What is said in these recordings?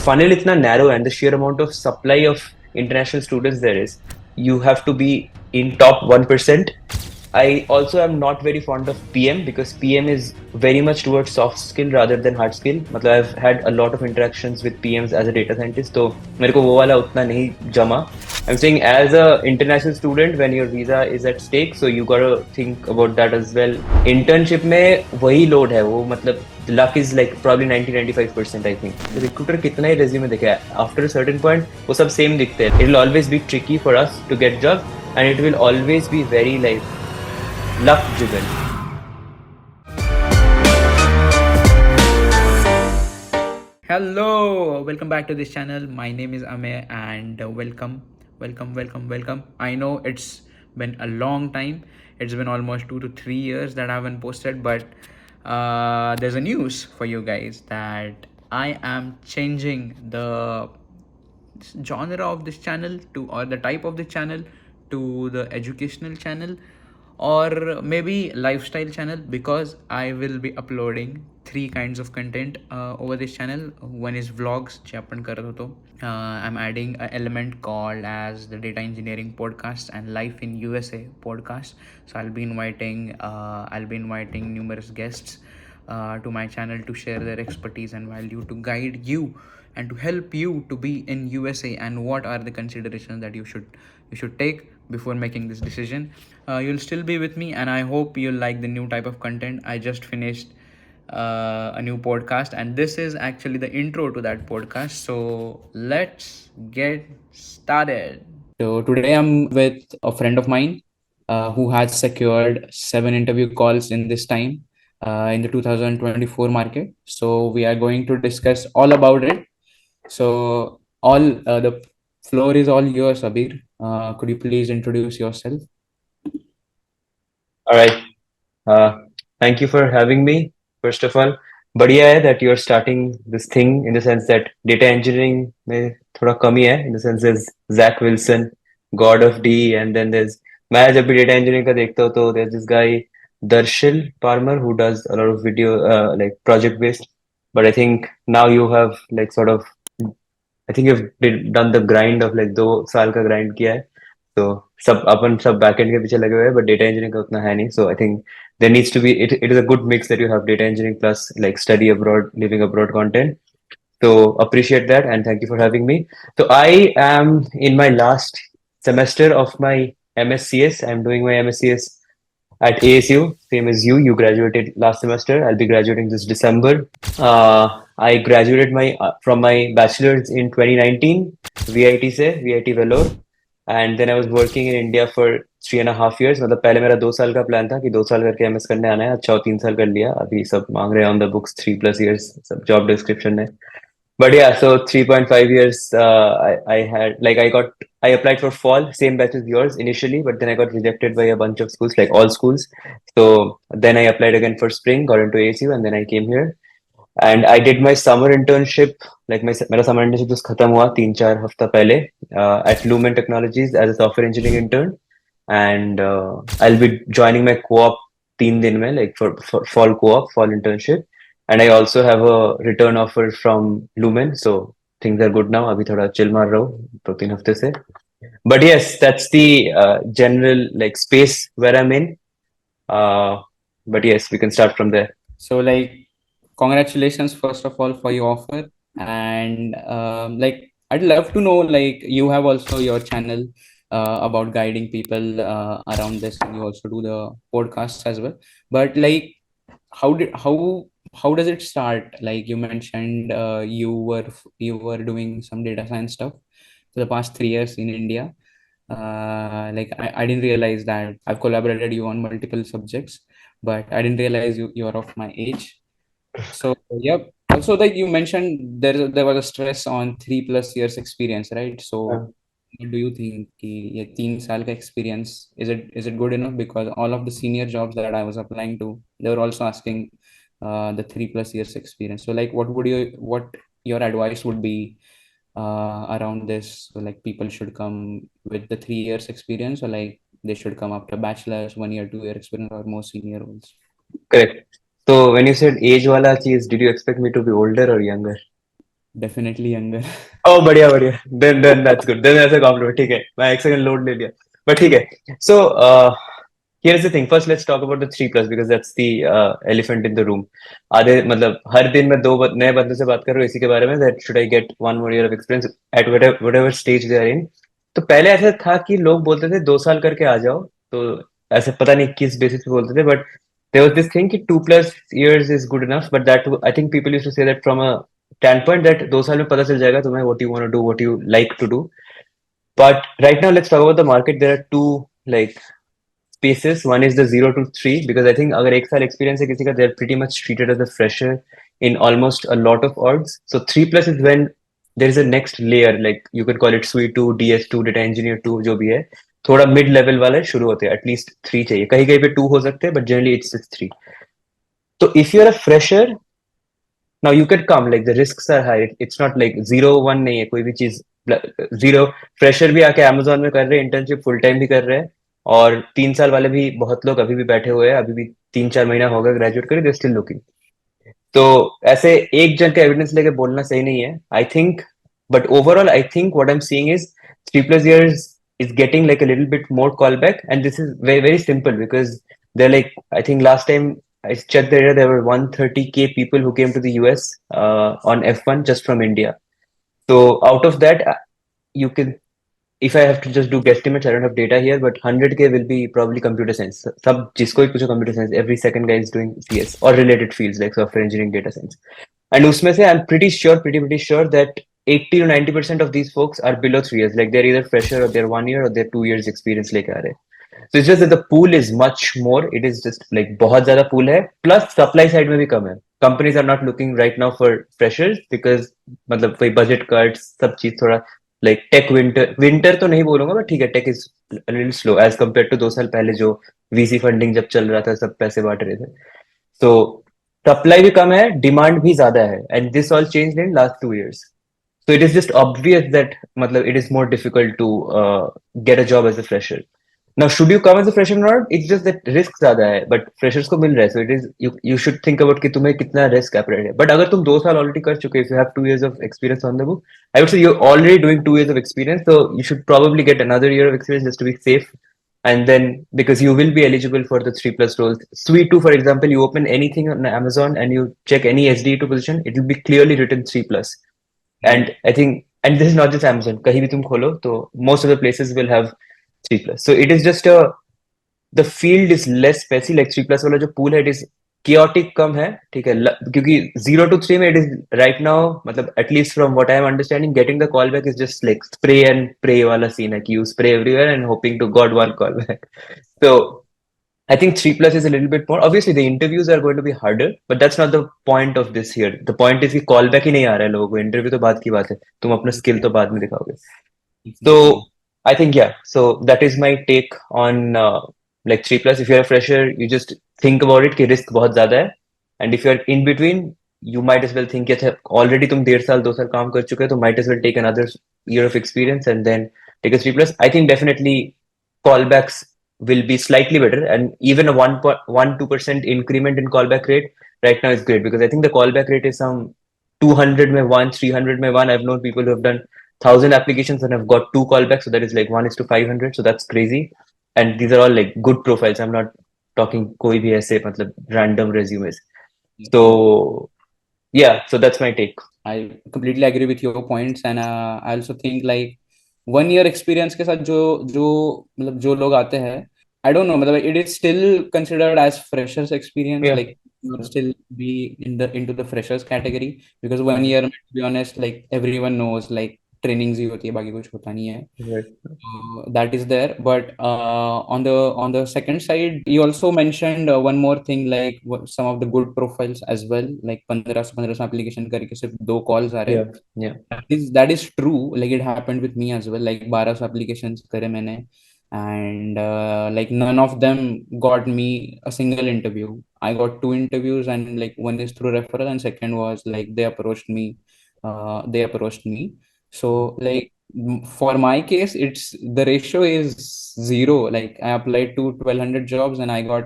funnel itna narrow and the sheer amount of supply of international students there is, you have to be in top 1%. I also am not very fond of PM because PM is very much towards soft skill rather than hard skill. मतलब I've had a lot of interactions with PMs as a data scientist, तो मेरे को वो वाला उतना नहीं जमा. I'm saying as a international student when your visa is at stake, so you gotta think about that as well. Internship में वही load है वो मतलब the luck is like probably 90-95% I think. Recruiter कितना ही resume देखे है, after a certain point वो सब same दिखते हैं. It will always be tricky for us to get job and it will always be very like luck driven. Hello, welcome back to this channel. My name is Amir and welcome. I know it's been a long time. It's been almost 2 to 3 years that I haven't posted, but there's a news for you guys that I am changing the genre of this channel to, or the type of the channel, to the educational channel or maybe lifestyle channel, because I will be uploading three kinds of content over this channel. One is vlogs जे आपण करत होतो. I'm adding an element called as the data engineering podcast and life in USA podcast. So I'll be inviting numerous guests to my channel to share their expertise and value, to guide you and to help you to be in USA, and what are the considerations that you should take before making this decision. You'll still be with me and I hope you'll like the new type of content. I just finished a new podcast and this is actually the intro to that podcast. So let's get started. So today I'm with a friend of mine who has secured 7 interview calls in this time in the 2024 market. So we are going to discuss all about it. So the floor is all yours, Abir. Could you please introduce yourself? All right. Thank you for having me. First of all, बढ़िया है that you're starting this thing in the sense that data engineering में थोड़ा कमी है, in the sense there's Zach Wilson, God of D, and then there's, मैं जब भी data engineering का देखता हूँ तो there's this guy Darshil Parmar who does a lot of video like project based, but I think now you have like sort of, I think done the grind of like 2 साल का grind किया है. So सब अपन सब backend के पीछे लगे हुए हैं, but data engineering का उतना है नहीं. So I think there needs to be, it is a good mix that you have data engineering plus like study abroad, living abroad content. So appreciate that and thank you for having me. So I am in my last semester of my MSCS. I'm doing my MSCS at ASU, same as you. You graduated last semester. I'll be graduating this December. I graduated my from my bachelor's in 2019, VIT से, VIT Vellore. And then I was working in India for 3.5 years. मतलब पहले मेरा 2 साल का plan था कि 2 साल करके MS करने आना है. अच्छा 3 साल कर लिया. अभी सब मांग रहे हैं on the books 3+ years सब job description में. But yeah, so 3.5 years I had like I applied for fall, same batch as yours initially, but then I got rejected by a bunch of schools, like all schools. So then I applied again for spring, got into ASU, and then I came here. And I did my summer internship, like मेरा summer internship just खत्म हुआ 3-4 हफ्ता पहले at Lumen Technologies as a software engineering intern, and I'll be joining my co-op 3 दिन में, like for fall co-op, fall internship, and I also have a return offer from Lumen, so things are good now. अभी थोड़ा chill मार रहा हूँ 2-3 हफ्ते से, but yes, that's the general like space where I'm in. But yes, we can start from there. So like, congratulations first of all for your offer, and like I'd love to know, like you have also your channel about guiding people around this, and you also do the podcasts as well. But like, how did how does it start? Like you mentioned, you were doing some data science stuff for the past 3 years in India. Like I didn't realize that. I've collaborated you on multiple subjects, but I didn't realize you're of my age. So yep. Also, like you mentioned, there was a stress on 3+ years experience, right? So do you think कि ये 3 साल का experience, is it good enough? Because all of the senior jobs that I was applying to, they were also asking the 3+ years experience. So like, what your advice would be around this? So like, people should come with the 3 years experience, or like they should come after bachelor's, 1 year, 2 year experience, or more senior roles? Correct. So when you said age wala cheese, did you expect me to be older or younger? Definitely younger. ओ बढ़िया बढ़िया, then that's good, then ऐसा complement, ठीक है, मैं एक second load ले लिया, but ठीक है। सो here's the thing, first let's talk about the 3 plus because that's the elephant in the room. आधे मतलब हर दिन मैं दो नए बंदों से बात कर रहा हूँ इसी के बारे में, that should I get 1 more year of experience at whatever stage they are in. तो पहले ऐसा था कि लोग बोलते थे 2 साल करके आ जाओ, तो ऐसे पता नहीं किस बेसिस पे बोलते थे, but there was this thing कि 2 plus years is good enough, but that I think people used to say that from a standpoint that 2 साल में पता चल जाएगा तुम्हें what you want to do, what you like to do. But right now let's talk about the market. There are two like spaces. One is the 0 to 3 because I think अगर 1 साल experience है किसी का, they're pretty much treated as a fresher in almost a lot of orgs. So 3 plus is when there is a next layer, like you could call it suite 2, DS2, data engineer 2, जो भी है थोड़ा mid level वाले शुरू होते हैं, at least 3 चाहिए, कहीं कहीं पे 2 हो सकते हैं, but generally it's just 3. So if you're a fresher, now you can come, like the risks are high. It's not like 0 1 नहीं है कोई भी चीज, जीरो फ्रेशर भी आके अमेजोन में कर रहे हैं, इंटर्नशिप फुल टाइम भी कर रहे हैं, और 3 साल वाले भी बहुत लोग अभी भी बैठे हुए हैं, अभी भी 3 4 महीना होगा ग्रेजुएट करे, दे स्टिल लुकिंग। तो ऐसे एक जन का एविडेंस लेके बोलना सही नहीं है, I think, but overall I think what I am seeing is 3 plus years is getting like a little bit more callback, and this is very very simple because they're like, I think last time I checked the data, there were 130K people who came to the US on F1 just from India. So out of that, you can, if I have to just do guesstimates, I don't have data here, but 100K will be probably computer science. सब जिसको भी पूछो computer science, every second guy is doing CS or related fields like software engineering, data science. And उसमें से I'm pretty sure that 80 to 90% of these folks are below 3 years. Like they're either fresher or they're 1 year or they're 2 years experience लेके आ रहे हैं. So it's just that the pool is much more. It is just like बहुत ज़्यादा pool है. Plus supply side में भी कम है. Companies are not looking right now for freshers because मतलब कोई budget cuts, सब चीज थोड़ा like tech winter तो नहीं बोलूंगा, but ठीक है, tech is a little slow as compared to 2 साल पहले जो VC funding जब चल रहा था, सब पैसे बांट रहे थे. So सप्लाई भी कम है, डिमांड भी ज्यादा है, and this all change in last 2 years. So it is just obvious that मतलब it is more difficult to get a job as a fresher. Now should you come as a fresher or not, it's just that risk ज्यादा है, but freshers को मिल रहा है, so it is you should think about कि तुम्हें कितना risk appetite है. But अगर तुम 2 साल already कर चुके, if you have 2 years of experience on the book, I would say you're already doing 2 years of experience, so you should probably get another year of experience just to be safe. And then because you will be eligible for the 3 plus roles, suite 2 for example, you open anything on Amazon and you check any SD2 position, it will be clearly written 3 plus. And I think, and this is not just Amazon, कहीं भी तुम खोलो तो most of the places will have 3 plus. So it is just a, the field is less messy, like 3 plus वाला जो pool है, it is chaotic कम है, ठीक है, क्योंकि 0 to 3 में it is right now, मतलब at least from what I am understanding, getting the call back is just like spray and pray वाला scene है कि you spray everywhere and hoping to God one call back. So I think 3 plus is a little bit more. Obviously, the interviews are going to be harder, but that's not the point of this here. The point is कि call back ही नहीं आ रहा है लोगों को, interview तो बात की बात है, तुम अपना स्किल तो बाद में दिखाओगे. Exactly. So I think, yeah. So that is my take on like 3 plus. If you're a fresher, you just think about it कि risk बहुत ज्यादा है, and if you're in between, you might as well think कि अच्छा already तुम 1.5 साल 2 साल काम कर चुके हो, तो might as well take another year of experience and then take a 3 plus. I think definitely callbacks will be slightly better, and even a 1 2% increment in callback rate right now is great because I think the callback rate is some 200 में 1, 300 में 1. I've known people who have done 1,000 applications and have got 2 callbacks, so that is like 1:500, so that's crazy. And these are all like good profiles. I'm not talking कोई भी ऐसे मतलब random resumes. So yeah, so that's my take. I completely agree with your points, and I also think like 1 year experience के साथ जो जो मतलब जो लोग आते हैं, I don't know, मतलब it is still considered as freshers experience, Yeah, like you would still be in the into the freshers category because 1 year, to be honest, like everyone knows like trainings ही होती है, बाकी कुछ होता नहीं है. right. That is there, but on the second side, you also mentioned one more thing, like some of the good profiles as well, like 1500 application करके सिर्फ 2 calls आ रहे Yeah, हैं. yeah. That is true, like it happened with me as well, like 1200 applications करे मैंने, and like none of them got me a single interview. I got 2 interviews, and like one is through referral and second was like they approached me. So like for my case, it's the ratio is zero. Like I applied to 1,200 jobs and I got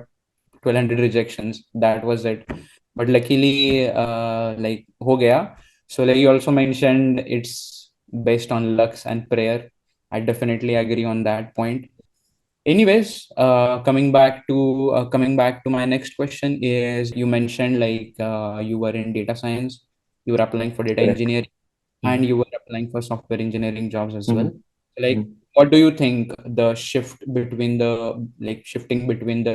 1,200 rejections. That was it. But luckily, like हो गया. So like you also mentioned it's based on lucks and prayer. I definitely agree on that point. Anyways, coming back to my next question is you mentioned like you were in data science, you were applying for data Correct. engineering, Mm-hmm. and you were applying for software engineering jobs as well. Like, Mm-hmm. what do you think the shifting between the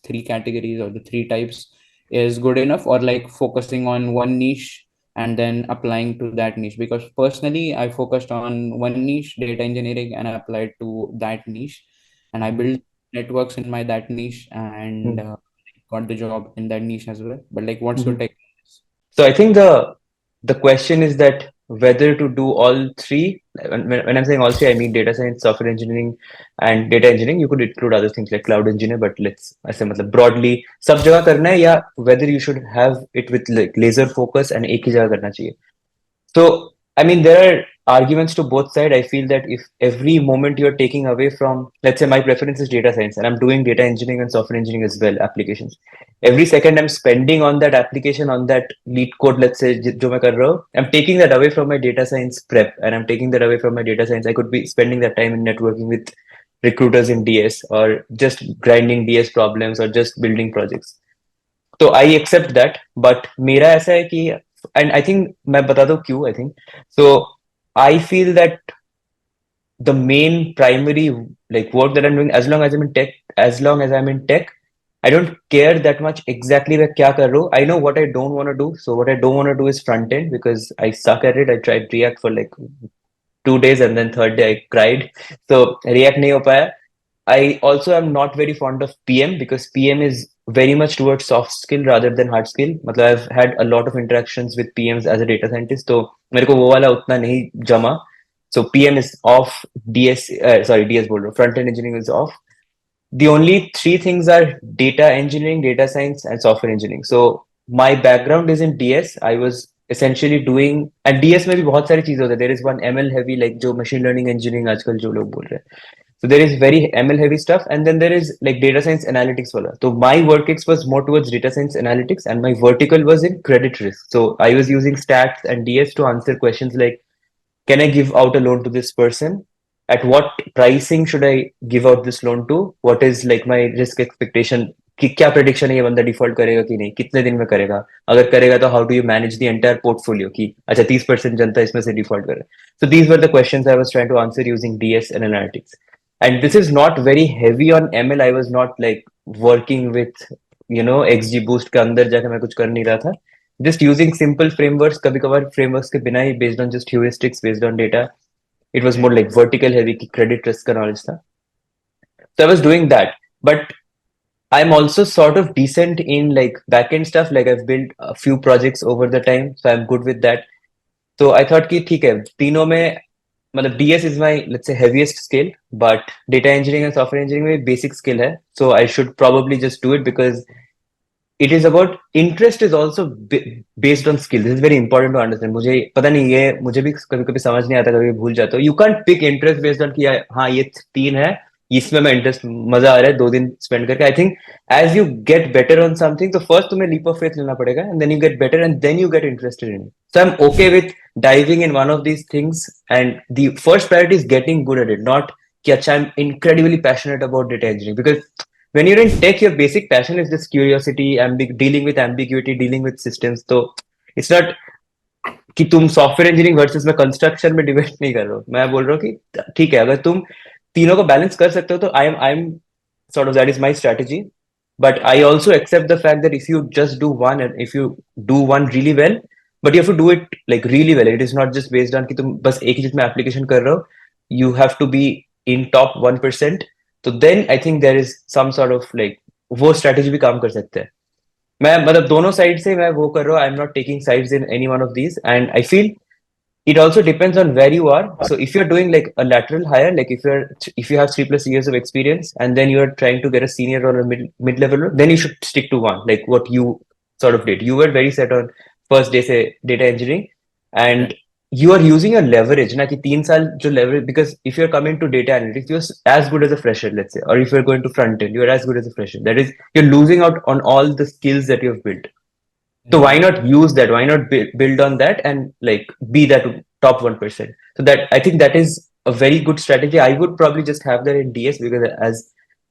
three categories or the three types is good enough, or like focusing on one niche and then applying to that niche? Because personally, I focused on one niche, data engineering, and I applied to that niche, and I built networks in my that niche and Mm-hmm. got the job in that niche as well. But like, what's your Mm-hmm. take on this? So I think the question is that whether to do all three. When I'm saying all three, I mean data science, software engineering, and data engineering. You could include other things like cloud engineer, but let's ऐसे मतलब broadly सब जगह करना है या whether you should have it with like laser focus and एक ही जगह करना चाहिए. So, I mean, there are arguments to both sides. I feel that if every moment you're taking away from, let's say my preference is data science and I'm doing data engineering and software engineering as well, applications. Every second I'm spending on that application, on that lead code, let's say, जो मैं कर रहा हूँ, I'm taking that away from my data science prep and I'm taking that away from my data science. I could be spending that time in networking with recruiters in DS or just grinding DS problems or just building projects. तो I accept that but मेरा ऐसा है कि and I think मैं बता दूं क्यों I think so I feel that the main primary like work that I'm doing as long as I'm in tech I don't care that much exactly मैं क्या कर रहा हूँ I know what I don't want to do so what I don't want to do is front end because I suck at it I tried React for like 2 days and then third day I cried so React नहीं हो पाया I also am not very fond of PM because PM is very much towards soft skill rather than hard skill. मतलब I've had a lot of interactions with PMs as a data scientist, तो मेरे को वो वाला उतना नहीं जमा. So PM is off. DS बोल रहा हूँ. Front end engineering is off. The only three things are data engineering, data science, and software engineering. So my background is in DS. I was essentially doing and DS में भी बहुत सारी चीजें होती है. There is one ML heavy like जो machine learning engineering आजकल जो लोग बोल रहे हैं. So there is very ML heavy stuff, and then there is like data science analytics. Wala. So my vertex was more towards data science analytics, and my vertical was in credit risk. So I was using stats and DS to answer questions like can I give out a loan to this person? At what pricing should I give out this loan to? What is like my risk expectation? कि क्या prediction है ये बंदा default करेगा कि नहीं कितने दिन में करेगा अगर करेगा तो how do you manage the entire portfolio कि अच्छा 30% जनता इसमें से डिफॉल्ट करे so these were the questions I was trying to answer using DS and analytics and this is not very heavy on ML I was not like working with XGBoost के अंदर जाके मैं कुछ कर नहीं रहा था just using simple frameworks कभी कभार frameworks के बिना ही based on just heuristics based on data it was more like vertical heavy कि credit risk का knowledge था so I was doing that but I'm also sort of decent in like backend stuff like I've built a few projects over the time so I'm good with that so I thought कि ठीक है तीनों में मतलब DS is my let's say heaviest skill but data engineering and software engineering में basic skill है so I should probably just do it because it is about interest is also based on skill this is very important to understand मुझे पता नहीं ये मुझे भी कभी कभी समझ नहीं आता कभी भूल जाता हूँ you can't pick interest based on कि हाँ ये तीन है इसमें मैं इंटरेस्ट मजा आ रहा है 2 दिन स्पेंड करके I think as you get better on something तो फर्स्ट तुम्हें लीप ऑफ फेथ लेना पड़ेगा and then you get better and then you get interested in so I am okay with diving in one of these things and the first priority is getting good at it not कि अच्छा I'm incredibly passionate about data engineering because when you're in tech your basic passion is just curiosity dealing with ambiguity dealing with systems so it's not कि तुम software engineering versus मैं construction में debate नहीं कर रहा हूँ मैं बोल रहा हूँ कि ठीक है अगर तुम तीनों को बैलेंस कर सकते हो तो I am sort of that is my strategy but I also accept the fact that if you just do one and if you do one really well but you have to do it like really well it is not just based on कि तुम बस एक ही चीज में application कर रहे हो you have to be in top 1% तो then I think there is some sort of like वो strategy भी काम कर सकते हैं मैं मतलब दोनों साइड से मैं वो कर रहा हूँ I am not taking sides in any one of these and I feel it also depends on where you are so if you're doing like a lateral hire like if you have 3+ years of experience and then you're trying to get a senior or a mid level role, then you should stick to one like what you sort of did you were very set on first day say data engineering and you are using your leverage na ki 3 saal jo leverage because if you're coming to data analytics you're as good as a fresher let's say or if you're going to front end you're as good as a fresher that is you're losing out on all the skills that you've built So why Right. not use that? Why not build on that and like be that top 1%? So that I think that is a very good strategy. I would probably just have that in DS because as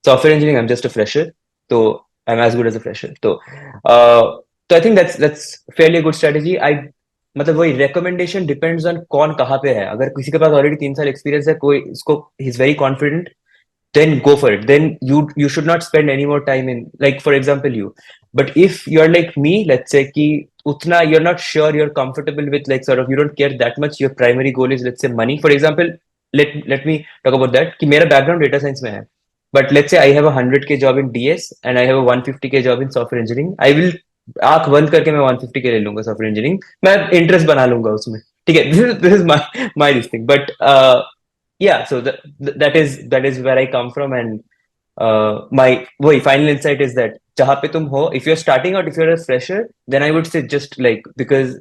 software engineering, I'm just a fresher. So I'm as good as a fresher. Uh, so I think that's fairly a good strategy. I मतलब वही recommendation depends on कौन कहाँ पे है. अगर किसी के पास already 3 साल experience है, कोई इसको he's very confident, then go for it. Then you should not spend any more time in, like, for example, you. But if you're like me, let's say ki utna you're not sure, you're comfortable with, like, sort of you don't care that much, your primary goal is, let's say, money, for example. Let me talk about that ki mera background data science mein hai, but let's say I have a 100K job in DS and I have a 150K job in software engineering. I will आंख बंद करके मैं 150K ले लूंगा software engineering, मैं interest बना लूंगा उसमें. ठीक है, this is my this thing. But yeah, so that is where I come from. And my final insight is that जहाँ पे तुम हो, if you're starting out, if you're a fresher, then I would say just like, because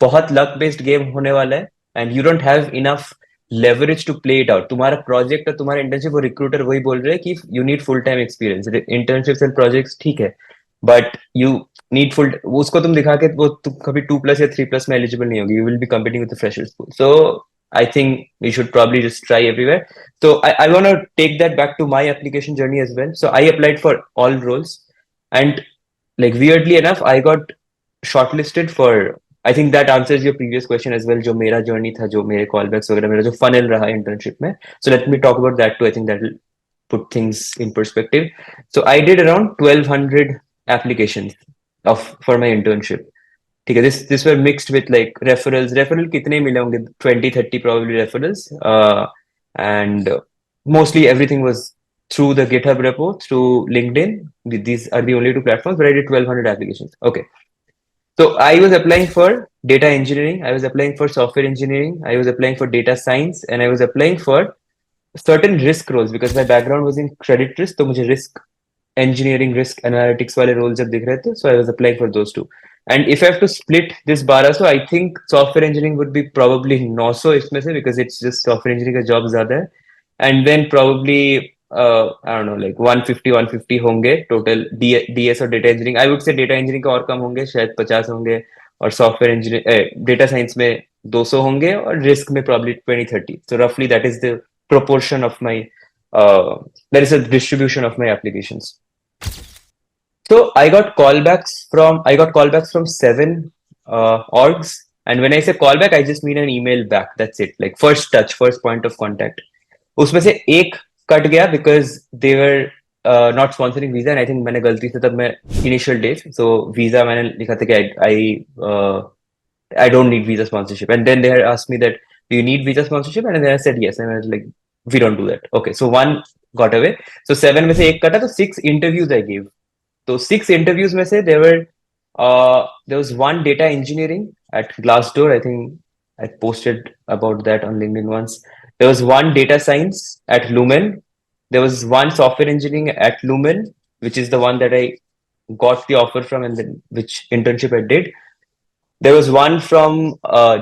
बहुत luck based game होने वाला है and you don't have enough leverage to play it out. तुम्हारा project और तुम्हारा internship, वो recruiter वही बोल रहे हैं कि you need full time experience. Internships and projects ठीक है, but you need full, उसको तुम दिखा के वो तुम कभी 2+ या 3+ में eligible नहीं होगी. You will be competing with the freshers pool. So I think we should probably just try everywhere. So I want to take that back to my application journey as well. So I applied for all roles, and like weirdly enough, I got shortlisted for. I think that answers your previous question as well. जो मेरा journey था, जो मेरे callbacks वगैरह, मेरा जो funnel रहा internship में. So let me talk about that too. I think that will put things in perspective. So I did around 1,200 applications of for my internship. ठीक है, this were mixed with like referral कितने मिले होंगे, 20-30 probably referrals. And mostly everything was through the GitHub repo, through LinkedIn. These are the only two platforms, but I did 1,200 applications. Okay, so I was applying for data engineering, I was applying for software engineering, I was applying for data science, and I was applying for certain risk roles because my background was in credit risk. तो मुझे risk engineering, risk analytics वाले roles जब दिख रहे थे, so I was applying for those two. And if I have to split this 12, so I think software engineering would be probably 900 इसमें से, because it's just software engineering का job ज़्यादा है. And then probably I don't know, like 150 होंगे total DS और data engineering. I would say data engineering का और कम होंगे, शायद 50 होंगे, और software engineering data science में 200 होंगे, और risk में probably 20-30. So roughly that is the proportion of my that is a distribution of my applications. So I got callbacks from 7 orgs. And when I say callback, I just mean an email back. That's it. Like first touch, first point of contact. उसमें से एक cut गया because they were not sponsoring visa, and I think मैंने गलती से, तब मैं initial days, so visa मैंने लिखा था कि I don't need visa sponsorship. And then they had asked me that, do you need visa sponsorship? And then I said yes. And I was like, we don't do that. Okay, so one got away. So 7 में से एक कटा, तो 6 interviews I gave. So 6 interviews में से there was one data engineering at Glassdoor. I think I posted about that on LinkedIn once. There was one data science at Lumen. There was one software engineering at Lumen, which is the one that I got the offer from, and then which internship I did. There was one from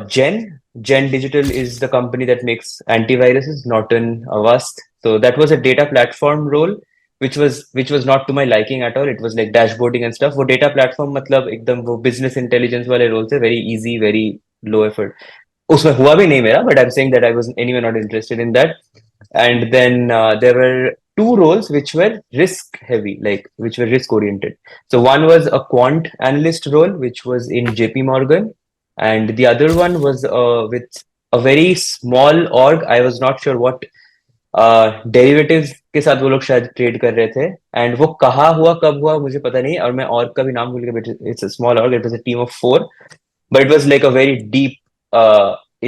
Gen. Gen Digital is the company that makes antiviruses, Norton, Avast. So that was a data platform role, which was not to my liking at all. It was like dashboarding and stuff. वो data platform मतलब एकदम वो business intelligence वाले role थे, very easy, very low effort. उसमें हुआ भी नहीं मेरा, but I'm saying that I was anyway not interested in that. And then there were two roles which were risk heavy, like which were risk oriented. So one was a quant analyst role, which was in JP Morgan, and the other one was with a very small org. I was not sure what derivatives के साथ वो लोग शायद trade कर रहे थे. And वो कहाँ हुआ, कब हुआ, मुझे पता नहीं, और मैं org का भी नाम भूल गया. It's a small org, it was a team of 4, but it was like a very deep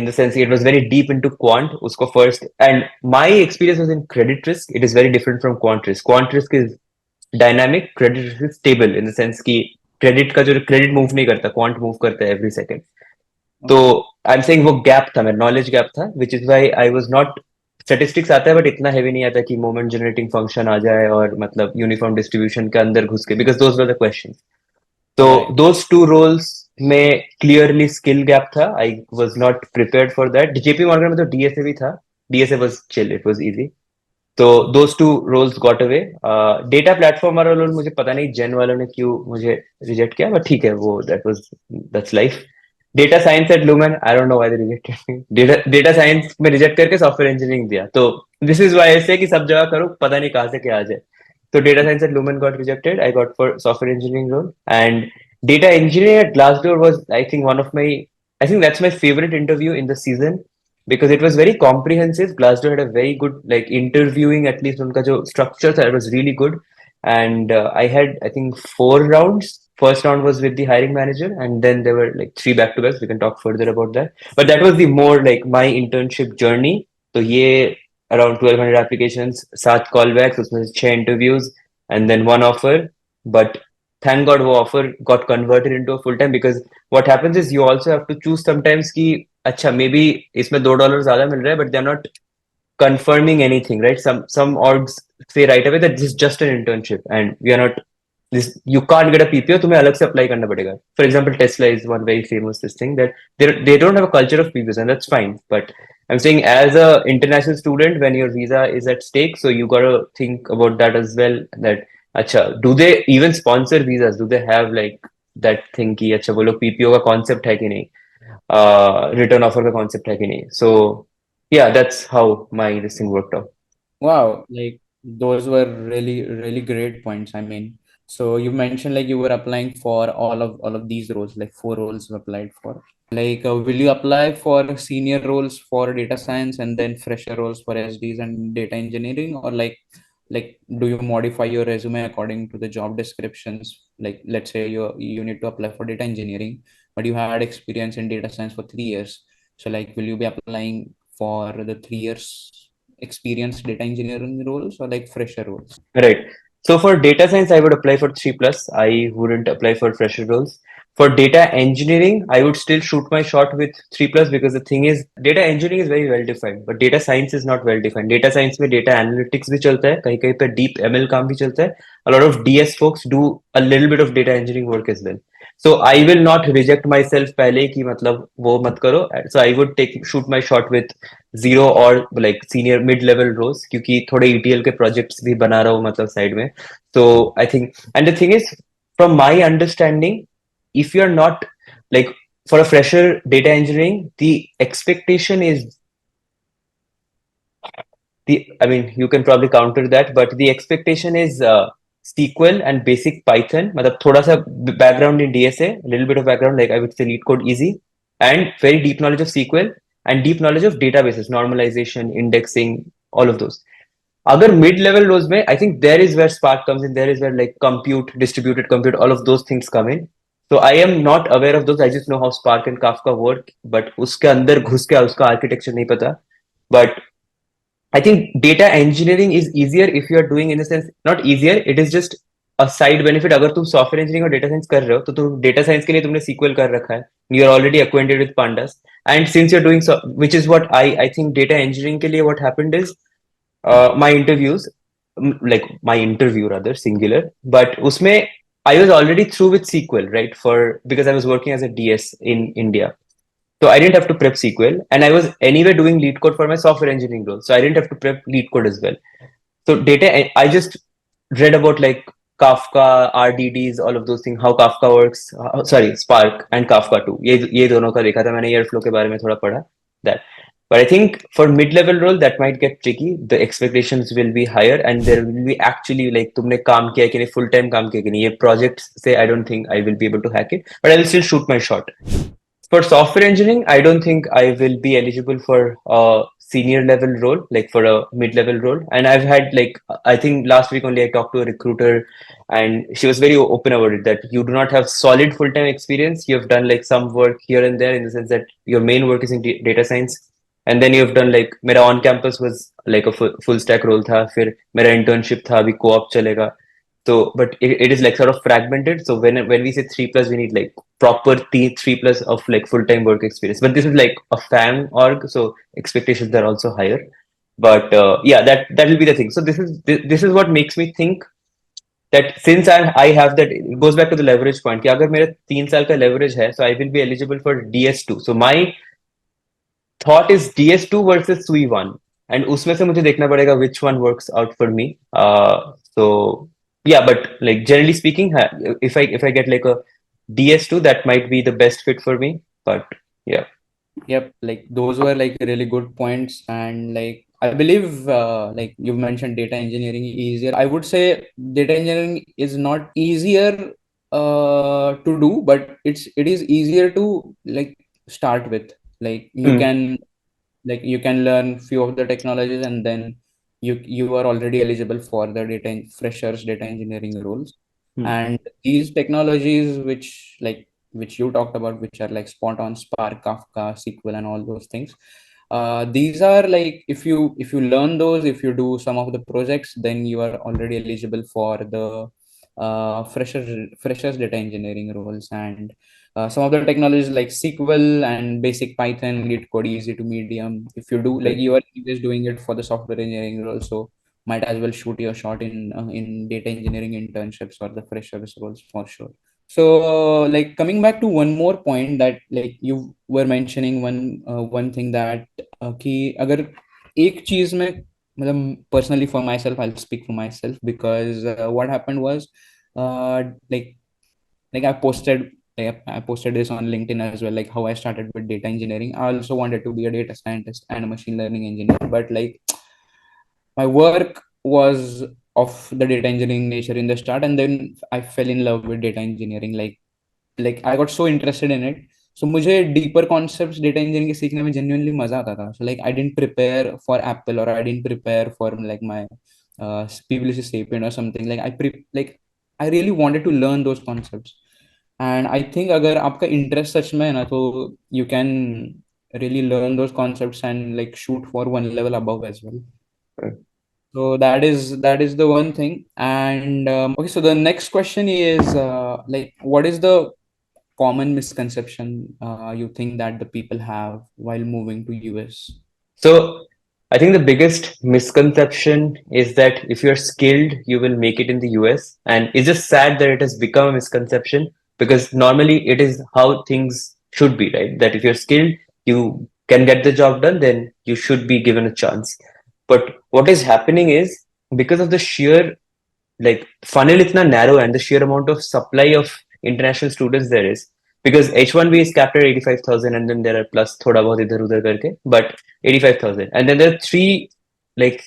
in the sense it was very deep into quant usko first. And my experience was in credit risk. It is very different from quant risk. Quant risk is dynamic, credit risk is stable in the sense कि credit का जो credit move नहीं करता, quant move करता है every second. तो Okay. I am saying वो gap था, मेरा नॉलेज गैप था, which is why I was not. Statistics आता है बट इतना हेवी नहीं आता कि मोमेंट जनरेटिंग फंक्शन आ जाए और मतलब यूनिफॉर्म डिस्ट्रीब्यूशन के अंदर घुस के, because those were the questions. तो Right. दोज टू रोल्स में क्लियरली स्किल गैप था. I was not prepared for that. JP Morgan में तो डीएसए भी था. DSA was chill, it was easy. तो those two roles got away. Data platform वाला role मुझे पता नहीं जेन वालों ने क्यों मुझे रिजेक्ट किया, बट ठीक है, वो that's life. Data science at Lumen, I don't know why they rejected me. Data science में रिजेक्ट करके सॉफ्टवेयर इंजीनियरिंग दिया. तो दिस इज व्हाई ऐसे कि सब जगह करो, पता नहीं कहाँ से क्या आ जाए. So data science at Lumen got rejected. I got for software engineering role, and data engineering at Glassdoor was, I think, one of my, I think that's my favorite interview in the season because it was very comprehensive. Glassdoor had a very good like interviewing, at least unka jo structure tha, it was really good. And I had, I think, 4 rounds. First round was with the hiring manager, and then there were like 3 back-to-backs. We can talk further about that. But that was the more like my internship journey. So yeah, around 1200 applications, 7 callbacks, उसमें से 6 interviews, and then one offer. But thank God वो offer got converted into a full time because what happens is you also have to choose sometimes कि अच्छा maybe इसमें $2 ज़्यादा मिल रहा है, but they're not confirming anything, right? Some orgs say right away that this is just an internship and we are not this. You can't get a PPO. तुम्हें अलग से apply करना पड़ेगा. For example, Tesla is one very famous this thing that they don't have a culture of PPOs and that's fine. But I'm saying as a international student, when your visa is at stake, so you gotta think about that as well. That अच्छा, do they even sponsor visas? Do they have like that thing कि अच्छा वो लोग PPO का concept है कि नहीं? Return offer का concept है कि नहीं? So yeah, that's how my this thing worked out. Wow, like those were really great points. I mean, so you mentioned like you were applying for all of these roles, like 4 roles you applied for. Like, will you apply for senior roles for data science and then fresher roles for SDs and data engineering, or like do you modify your resume according to the job descriptions? Like, let's say you need to apply for data engineering, but you had experience in data science for 3 years. So, like, will you be applying for the 3 years experienced data engineering roles or like fresher roles? Right. So for data science, I would apply for 3 plus. I wouldn't apply for fresher roles. For data engineering, I would still shoot my shot with 3 plus because the thing is, data engineering is very well defined, but data science is not well defined. Data science में data analytics भी चलता है, कहीं कहीं पे deep ML काम भी चलता है. A lot of DS folks do a little bit of data engineering work as well. So I will not reject myself पहले कि मतलब वो मत करो. So I would shoot my shot with zero और like senior mid level roles क्योंकि थोड़े ETL के प्रोजेक्ट्स भी बना रहा हूँ मतलब साइड में. तो I think and the thing is from my understanding if you are not like for a fresher data engineering the expectation is I mean, you can probably counter that, but the expectation is SQL and basic Python. मतलब थोड़ा सा background in DSA, a little bit of background, like I would say lead code easy, and very deep knowledge of SQL and deep knowledge of databases, normalization, indexing, all of those. अगर mid level roles में, I think there is where Spark comes in. There is where like compute, distributed compute, all of those things come in. So I am not aware of those. I just know how Spark and Kafka work, but उसके अंदर घुस के उसका architecture नहीं पता. But I think data engineering is easier if you are doing in the sense not easier, it is just a side benefit. अगर तुम software engineering और data science कर रहे हो तो तुम data science के लिए तुमने SQL कर रखा है. You are already acquainted with pandas. And since you're doing so, which is what I think data engineering के लिए what happened is my interviews, like my interview rather singular, but उसमें I was already through with SQL, right? For because I was working as a DS in India. So I didn't have to prep SQL, and I was anyway doing lead code for my software engineering role. So I didn't have to prep lead code as well. So data, I just read about like Kafka, RDDs, all of those things, how Kafka works. Sorry, Spark and Kafka too. ये दोनों का देखा था मैंने Airflow के बारे में थोड़ा पढ़ा that. But I think for mid-level role that might get tricky. The expectations will be higher, and there will be actually like तुमने काम किया कि नहीं, full time काम किया कि नहीं. ये projects say I don't think I will be able to hack it, but I will still shoot my shot. For software engineering, I don't think I will be eligible for a senior level role, like for a mid level role. And I've had like, I think last week only I talked to a recruiter and she was very open about it that you do not have solid full time experience. You have done like some work here and there in the sense that your main work is in data science. And then you've done like, मेरा on campus was like a full stack role था. फिर मेरा internship था, अभी co-op चलेगा. So, but it is like sort of fragmented. So when we say 3 plus, we need like proper 3 plus of like full time work experience. But this is like a FAANG org, so expectations are also higher. But yeah, that will be the thing. So this is what makes me think that since I have that, it goes back to the leverage point. कि अगर मेरा 3 साल का leverage है, so I will be eligible for DS2. So my thought is DS2 versus SUI 1. And उसमें से मुझे देखना पड़ेगा which one works out for me. So yeah, but like generally speaking, if I get like a DS2, that might be the best fit for me. But yeah. Yep, like those were like really good points. And like I believe like you mentioned data engineering easier. I would say data engineering is not easier to do, but it is easier to like start with. Like Hmm. you can learn few of the technologies, and then you are already eligible for the freshers data engineering roles. Hmm. And these technologies which you talked about, which are like spot on Spark, Kafka, SQL, and all those things, these are like if you learn those, if you do some of the projects, then you are already eligible for the freshers data engineering roles. And some of the technologies like SQL and basic Python, Git code, easy to medium. If you do like Right. you are just doing it for the software engineering role, so might as well shoot your shot in data engineering internships or the freshers roles for sure. So like coming back to one more point that like you were mentioning one thing that कि अगर एक चीज में मतलब personally for myself I'll speak for myself because what happened was uh, like like I posted this on LinkedIn as well, like how I started with data engineering. I also wanted to be a data scientist and a machine learning engineer, but like my work was of the data engineering nature in the start, and then I fell in love with data engineering. Like I got so interested in it. So मुझे deeper concepts data engineering के सीखने में genuinely मजा आता था. So like I didn't prepare for Apple, or I didn't prepare for like my PwC Sapient or something. Like I really wanted to learn those concepts. And I think अगर आपका interest सच में है ना, तो you can really learn those concepts and like shoot for one level above as well. Right. So that is the one thing. And okay, so the next question is like what is the common misconception you think that the people have while moving to US? So I think the biggest misconception is that if you're skilled, you will make it in the US. And it's just sad that it has become a misconception because normally it is how things should be, right? That if you're skilled, you can get the job done, then you should be given a chance. But what is happening is because of the sheer like funnel itna narrow and the sheer amount of supply of international students there is because H1B is capped at 85,000 and then there are plus thoda bahut idhar udhar karke but 85,000 and then there are three like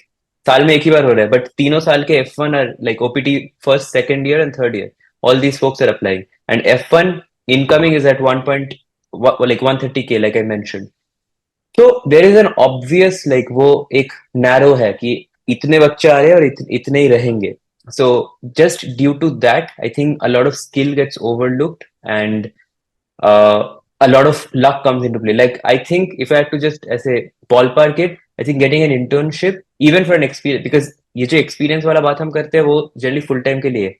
साल में एक ही बार हो रहा है but तीनों साल के F1 are like OPT first second year and third year all these folks are applying and F1 incoming is at 1 point like 130K like I mentioned. तो there is an obvious like वो एक narrow है कि इतने बच्चे आ रहे हैं और इतने ही रहेंगे so just due to that I think a lot of skill gets overlooked and uh, a lot of luck comes into play like I think if I had to just as a ballpark it I think getting an internship even for an experience because ये जो experience वाला बात हम करते हैं वो generally full time के लिए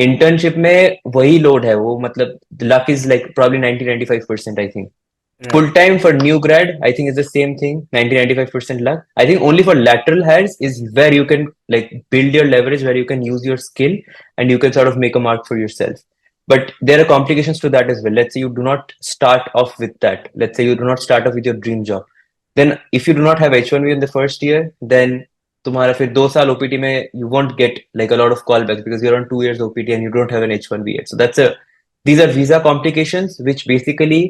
इंटर्नशिप में वही लोड है वो मतलब luck is like probably 90-95% I think full Right. time for new grad, I think is the same thing, 90-95% luck. I think only for lateral hires is where you can like build your leverage, where you can use your skill and you can sort of make a mark for yourself. But there are complications to that as well. Let's say you do not start off with that. Let's say you do not start off with your dream job. Then if you do not have H1B in the first year, then तुम्हारा फिर 2 साल OPT में you won't get like a lot of callbacks because you're on 2 years OPT and you don't have an H1B yet. So these are visa complications which basically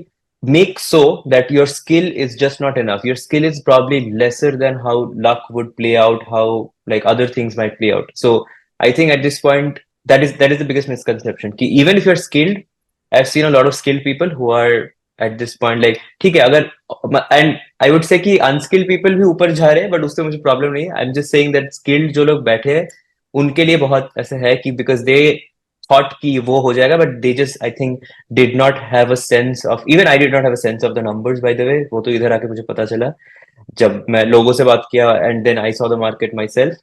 make so that your skill is just not enough. Your skill is probably lesser than how luck would play out, how like other things might play out. So I think at this point that is the biggest misconception. कि even if you're skilled, I've seen a lot of skilled people who are at this point like ठीक है अगर and I would say कि unskilled people भी ऊपर जा रहे हैं but उससे मुझे problem नहीं है. I'm just saying that skilled जो लोग बैठे हैं उनके लिए बहुत ऐसा है कि because they thought कि वो हो जाएगा but they just I think did not have a sense of even I did not have a sense of the numbers by the way वो तो इधर आके मुझे पता चला जब मैं लोगों से बात किया and then I saw the market myself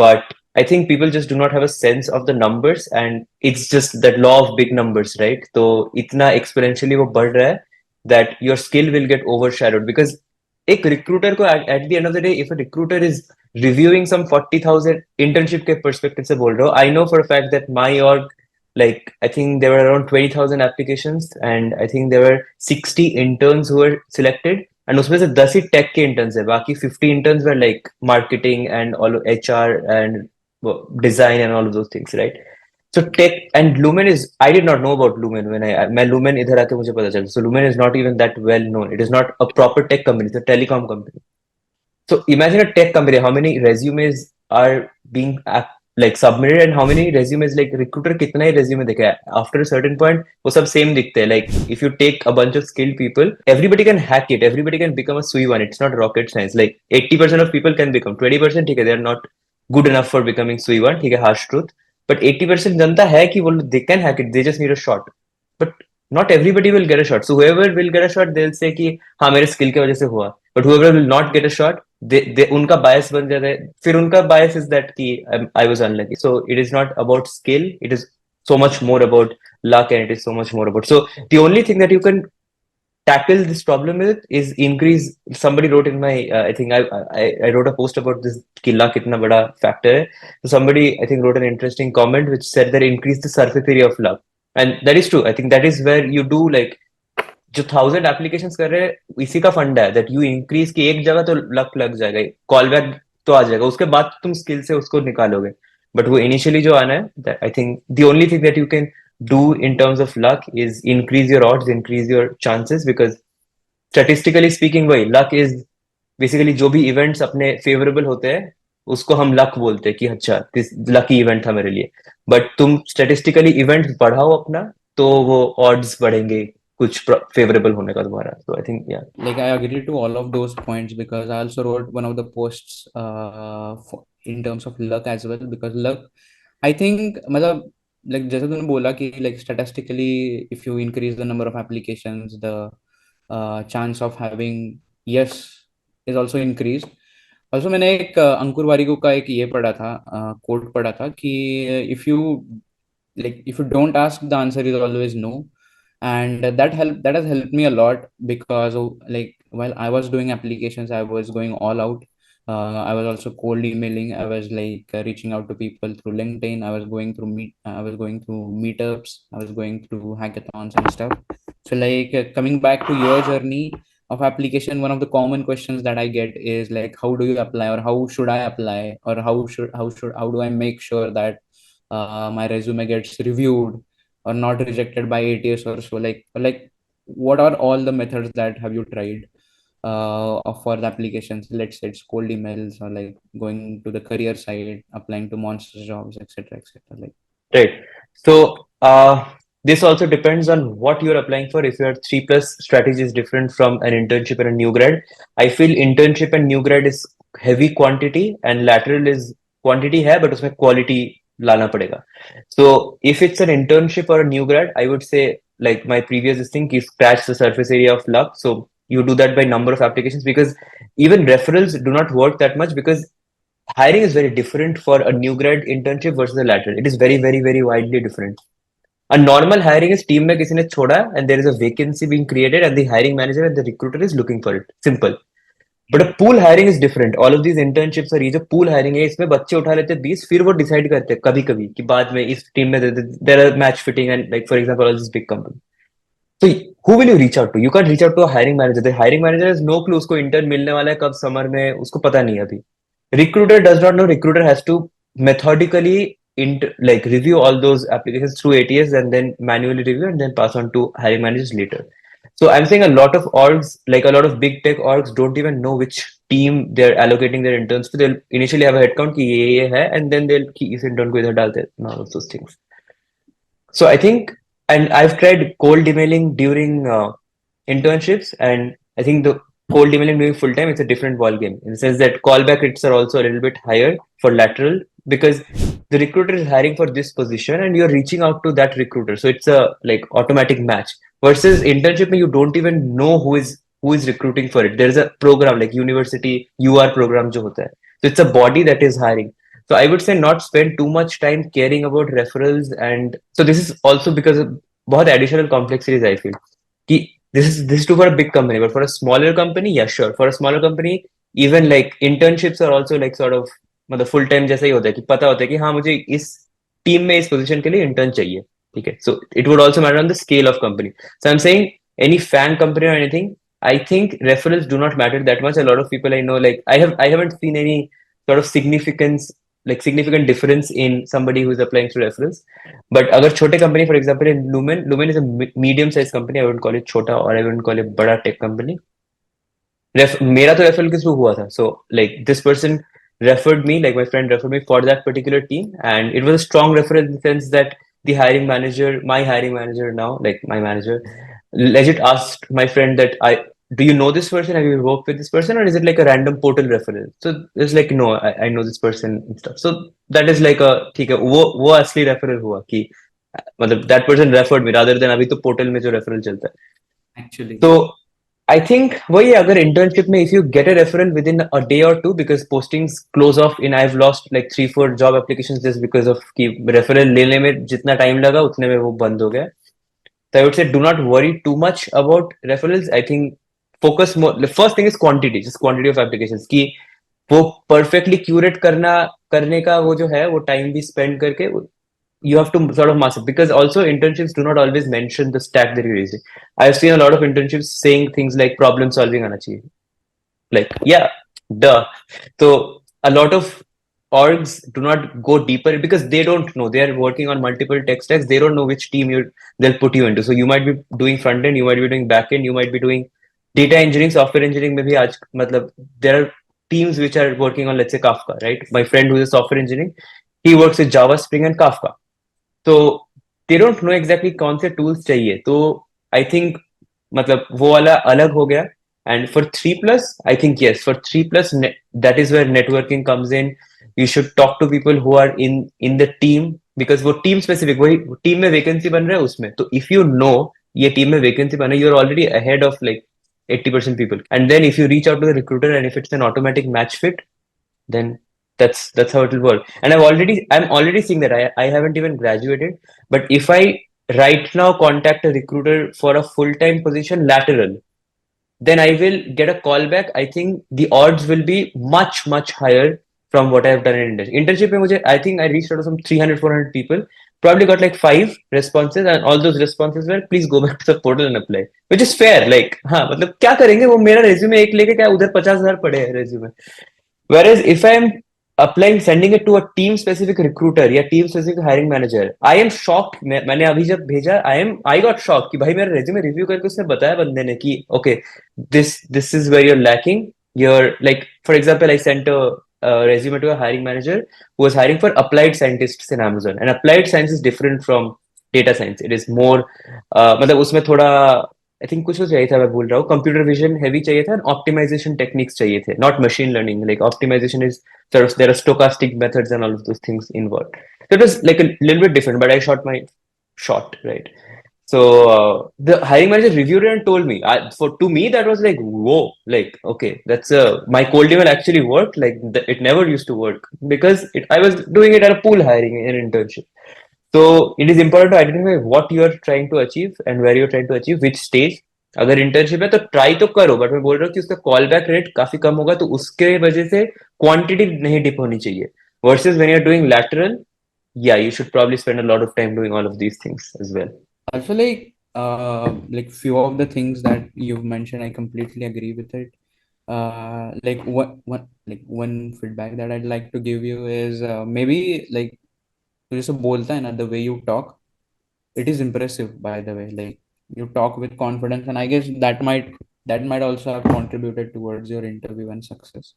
but I think people just do not have a sense of the numbers and it's just that law of big numbers right तो इतना exponentially वो बढ़ रहा है that your skill will get overshadowed because एक recruiter को at the end of the day if a recruiter is reviewing some 40,000 internship के perspective से बोल रहा हूँ I know for a fact that my org like I think there were around 20,000 applications and I think there were 60 interns who were selected and उसमें से 10 ही take के interns है, बाकी 50 interns were like marketing and all HR and design and all of those things, right? So tech and Lumen is, I did not know about Lumen when मैं Lumen इधर आके मुझे पता चला. So Lumen is not even that well known. It is not a proper tech company. It's a telecom company. So imagine a tech company, how many resumes are being like submitted and how many resumes like recruiter कितना ही resume देखा है. After a certain point वो सब same दिखते हैं. Like if you take a bunch of skilled people, everybody can hack it. Everybody can become a sui one. It's not rocket science. Like 80% of people can become. 20% ठीक है, they are not good enough for becoming sui one. ठीक है, harsh truth. But 80% जनता है कि वो they can hack it. They just need a shot. But not everybody will get a shot. So whoever will get a shot, they'll say कि हाँ मेरे skill की वजह से हुआ. But whoever will not get a shot, they उनका bias बन जाता है. फिर उनका bias is that कि I was unlucky. So it is not about skill. It is so much more about luck, and it is so much more about. So the only thing that you can tackle this problem with is increase. Somebody wrote in my I think I wrote a post about this कि luck कितना बड़ा factor है. So somebody I think wrote an interesting comment which said that increase the surface area of luck, and that is true. I think that is where you do like जो 1000 application कर रहे हैं इसी का फंडा है that you increase की एक जगह तो लक लग जाएगा, कॉल बैक तो आ जाएगा, उसके बाद तुम स्किल से उसको निकालोगे. बट वो इनिशियली जो आना है, I think the only thing that you can do in terms of luck is increase your odds, increase your chances, because statistically speaking वही लक इज बेसिकली जो भी इवेंट्स अपने फेवरेबल होते हैं उसको हम लक बोलते हैं कि अच्छा दिस लकी इवेंट था मेरे लिए. बट तुम स्टेटिस्टिकली इवेंट बढ़ाओ अपना तो वो ऑड्स बढ़ेंगे कुछ फेवरेबल होने का तुम्हारा. तो आई थिंक या. Like I agree to all of those points because I also wrote one of the posts in terms of luck as well, because luck I think मतलब like जैसे तुमने बोला कि like statistically if you increase the number of applications the chance of having yes is also increased. Also मैंने एक अंकुर वारिगो का एक ये पढ़ा था, कोट पढ़ा था कि if you like if you don't ask the answer is always no. And that has helped me a lot because like while I was doing applications I was going all out. I was also cold emailing, I was like reaching out to people through LinkedIn, I was going through meetups, I was going through hackathons and stuff. So like coming back to your journey of application, one of the common questions that I get is like how do you apply, or how should I apply, or how do I make sure that my resume gets reviewed or not rejected by ATS or so. Like what are all the methods that have you tried for the applications? Let's say it's cold emails or like going to the career site, applying to monster jobs, etc., etc. Like Right. So this also depends on what you're applying for. If your 3+ strategy is different from an internship and a new grad, I feel internship and new grad is heavy quantity and lateral is quantity है but उसमें quality लाना पड़ेगा. So if it's an internship or a new grad, I would say like my previous thing is scratch the surface area of luck. So you do that by number of applications, because even referrals do not work that much, because hiring is very different for a new grad internship versus a lateral. It is very, very, very widely different. A normal hiring is team में किसी ने छोड़ा and there is a vacancy being created and the hiring manager and the recruiter is looking for it. Simple. But a pool hiring is different. All of these internships और ये जो pool hiring है इसमें बच्चे उठा लेते हैं 20, फिर वो decide करते हैं कभी कभी कि बाद में इस टीम में there are match fitting and like for example all this big company. So who will you reach out to? You can't reach out to a hiring manager. The hiring manager has no clue उसको intern मिलने वाला है कब summer में, उसको पता नहीं है अभी. Recruiter does not know. Recruiter has to methodically like review all those applications through ATS and then manually review and then pass on to hiring managers later. So I'm saying a lot of orgs, like a lot of big tech orgs, don't even know which team they're allocating their interns to. They'll initially have a headcount कि ये है and then they'll कि इस intern को इधर डालते हैं and all of those things. So I think, and I've tried cold emailing during internships, and I think the cold emailing during full time, it's a different ball game in the sense that callback rates are also a little bit higher for lateral, because the recruiter is hiring for this position and you're reaching out to that recruiter, so it's a like automatic match. Versus internship, you don't even know who is recruiting for it. There's a program like university UR program जो होता है, so it's a body that is hiring. So I would say not spend too much time caring about referrals, and so this is also because of बहुत additional complexities I feel. कि this is true for a big company, but for a smaller company, yeah, sure. For a smaller company, even like internships are also like sort of मतलब full time जैसा ही होता है कि पता होता है कि हाँ मुझे इस टीम में इस पोजीशन के लिए इंटर्न चाहिए, ठीक है. So it would also matter on the scale of company. So I am saying any FAANG company और anything, I think referrals do not matter that much. A lot of people I know, like I haven't seen any sort of significant difference in somebody who's applying through referrals. But अगर छोटे company, for example, in Lumen is a medium-sized company. I wouldn't call it छोटा or I wouldn't call it बड़ा tech company. मेरा तो referral के through हुआ था so like this person referred me, like my friend referred me for that particular team, and it was a strong referral in the sense that my hiring manager now, like my manager, legit asked my friend that do you know this person? Have you worked with this person, or is it like a random portal referral? So it's like no, I know this person and stuff. So that is like a ठीक है वो असली referral हुआ कि मतलब that person referred me rather than अभी तो portal में जो referral चलता है. actually. So I think वही है, अगर internship में if you get a referral within a day or two because postings close off in I've lost like 3-4 job applications just because of कि referral लेने में जितना time लगा उतने में वो बंद हो गया. So I would say do not worry too much about referrals. I think focus more. The first thing is quantity, just quantity of applications. कि वो perfectly curate करने का वो जो है वो time भी spend करके you have to sort of master because also internships do not always mention the stack that you're using. I've seen a lot of internships saying things like problem solving आना चाहिए. Like, yeah, duh. So a lot of orgs do not go deeper because they don't know. They are working on multiple tech stacks. They don't know which team they'll put you into. So you might be doing front end, you might be doing back end, you might be doing data engineering, software engineering. Maybe matlab, there are teams which are working on, let's say, Kafka, right? My friend who's a software engineering, he works with Java, Spring, and Kafka. तो they don't know exactly कौन से tools चाहिए तो I think मतलब वो वाला अलग हो गया and for 3 plus I think yes for 3 plus that is where networking comes in you should talk to people who are in the team because वो टीम स्पेसिफिक वही टीम में वैकेंसी बन रहा है उसमें तो इफ यू नो ये team में वैकेंसी बना you are already ahead of like 80% people and then if you reach out to the recruiter and if it's an automatic match fit then that's how it will work. And I'm already seeing that I haven't even graduated, but if I right now contact a recruiter for a full-time position lateral, then I will get a call back. I think the odds will be much higher from what I've done in internship. Internship में मुझे I think I reached out to some 300-400 people, probably got like 5 responses, and all those responses were please go back to the portal and apply, which is fair. Like हाँ मतलब क्या करेंगे वो मेरा resume एक लेके क्या उधर 50,000 पड़े हैं resume. Whereas if I'm applying, sending it to a team specific recruiter या team specific hiring manager, I am shocked. मैंने अभी जब भेजा, I got shocked कि भाई मेरा resume review करके उसने बताया बंदे ने कि okay, this is where you're lacking. You're like, for example, I sent a resume to a hiring manager who was hiring for applied scientists in Amazon, and applied science is different from data science. It is more मतलब उसमें थोड़ा I think कुछ तो चाहिए था मैं भूल रहा हूँ कंप्यूटर विजन हैवी चाहिए था ऑप्टिमाइजेशन टेक्निक्स चाहिए थे not machine learning like optimization is sort of there are stochastic methods and all of those things involved. So it was like a little bit different, but I shot my shot, right? So the hiring manager reviewed it and told me, to me that was like whoa, like okay, that's my cold email actually worked. Like it never used to work because I was doing it at a pool hiring in an internship. So it is important to identify what you are trying to achieve and where you are trying to achieve, which stage. अगर internship है तो try तो करो but मैं बोल रहा हूँ कि उसका कॉल बैक रेट काफी कम होगा तो उसके वजह से क्वांटिटी नहीं डिप होनी चाहिए versus when you are doing lateral yeah you should probably spend a lot of time doing all of these things as well. Also, like few of the things that you've mentioned, I completely agree with it. Like what like one feedback that I'd like to give you is maybe like तो जैसे बोलता है ना the way you talk, it is impressive by the way. Like you talk with confidence, and I guess that might also have contributed towards your interview and success.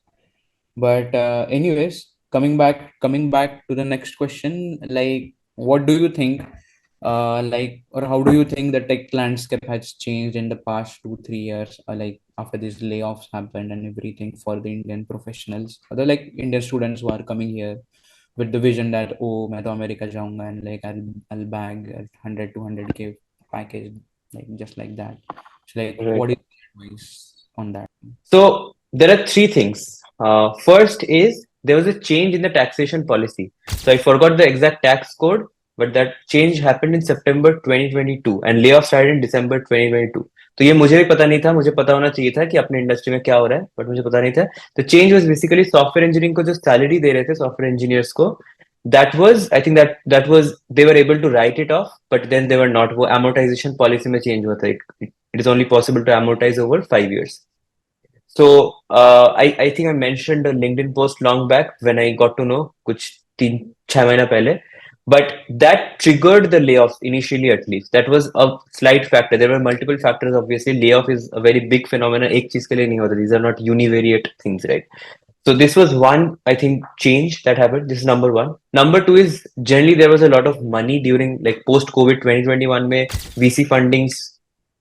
But anyways, coming back to the next question, like what do you think, like or how do you think the tech landscape has changed in the past 2 3 years, like after these layoffs happened and everything for the Indian professionals, other like Indian students who are coming here with the vision that oh मैं तो America जाऊंगा and like I'll bag a 100 200K package like just like that. So like Right. what is your advice on that? So there are three things. First is there was a change in the taxation policy. So I forgot the exact tax code, but that change happened in September 2022 and layoff started in December 2022. तो ये मुझे भी पता नहीं था मुझे पता होना चाहिए था कि अपने इंडस्ट्री में क्या हो रहा है बट मुझे पता नहीं था. तो change was basically software engineering को जो सैलरी दे रहे थे सॉफ्टवेयर इंजीनियर्स को I think that was they were able to write it off, but then they were not. वो amortization policy में change हुआ था. It is only possible to amortize over 5 years. So I think I mentioned a LinkedIn post long back when I got to know कुछ 3-6 महीना पहले, but that triggered the layoffs initially at least. That was a slight factor. There were multiple factors. Obviously, layoff is a very big phenomenon. एक चीज के लिए नहीं होता. These are not univariate things, right? So this was one, I think, change that happened. This is number one. Number two is generally there was a lot of money during like post-COVID 2021 mein VC fundings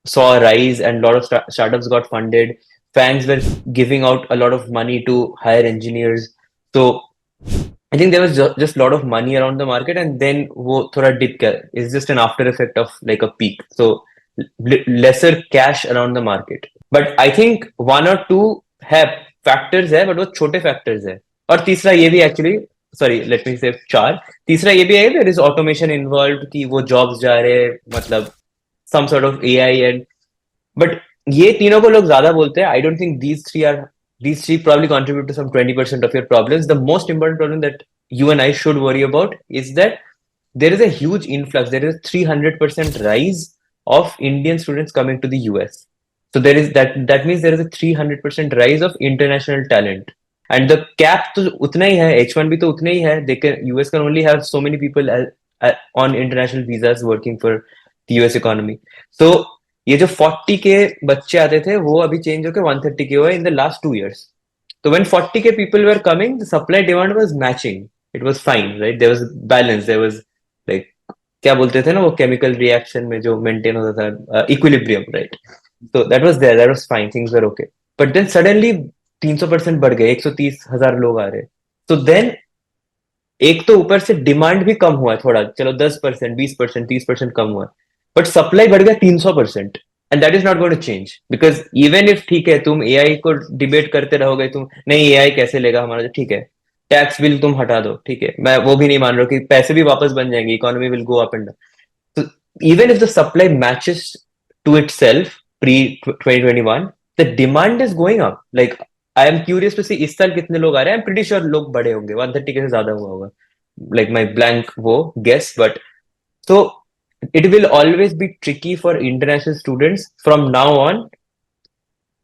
saw a rise and a lot of startups got funded. FAANGs were giving out a lot of money to hire engineers. So I think there was just a lot of money around the market, and then वो थोड़ा dip गया. It's just an after effect of like a peak. So lesser cash around the market. But I think one or two have factors है, but वो छोटे factors है. और तीसरा ये भी actually, sorry, let me say चार. तीसरा ये भी है, there is automation involved कि वो jobs जा रहे हैं, मतलब some sort of AI and but ये तीनों को लोग ज्यादा बोलते हैं. I don't think these three probably contribute to some 20% of your problems. The most important problem that you and I should worry about is that there is a huge influx. There is a 300% rise of Indian students coming to the US. So there is that means there is a 300% rise of international talent. And the cap तो उतना ही है, H1 भी तो उतना ही है. They can US can only have so many people on international visas working for the US economy. So ये जो 40 के बच्चे आते थे वो अभी चेंज होकर 130 के हुए in the last 2 years. So when 40 के people were coming, the supply demand was matching. It was fine, right? There was balance. There was like क्या बोलते थे ना वो chemical reaction में जो maintain होता था equilibrium, right? So that was there. That was fine. Things were okay. But then suddenly 300% बढ़ गए. 130,000 लोग आ रहे. So then एक तो ऊपर से डिमांड भी कम हुआ है थोड़ा, चलो 10%, 20%, 30% कम हुआ है, बट सप्लाई बढ़ गया 300%. And that is not going to change because even if ठीक है तुम एआई को डिबेट करते रहोगे, तुम नहीं एआई कैसे लेगा हमारा, ठीक है टैक्स बिल तुम हटा दो, ठीक है मैं वो भी नहीं मान रहा हूँ कि पैसे भी वापस बन जाएंगे, economy will go up and down. So even if the supply matches to itself pre 2021, the demand is going up. Like I am curious to see इस साल कितने लोग आ रहे हैं. I'm pretty sure लोग बड़े होंगे, 130 के से ज्यादा हुआ होगा. Like my blank वो guess, but so it will always be tricky for international students from now on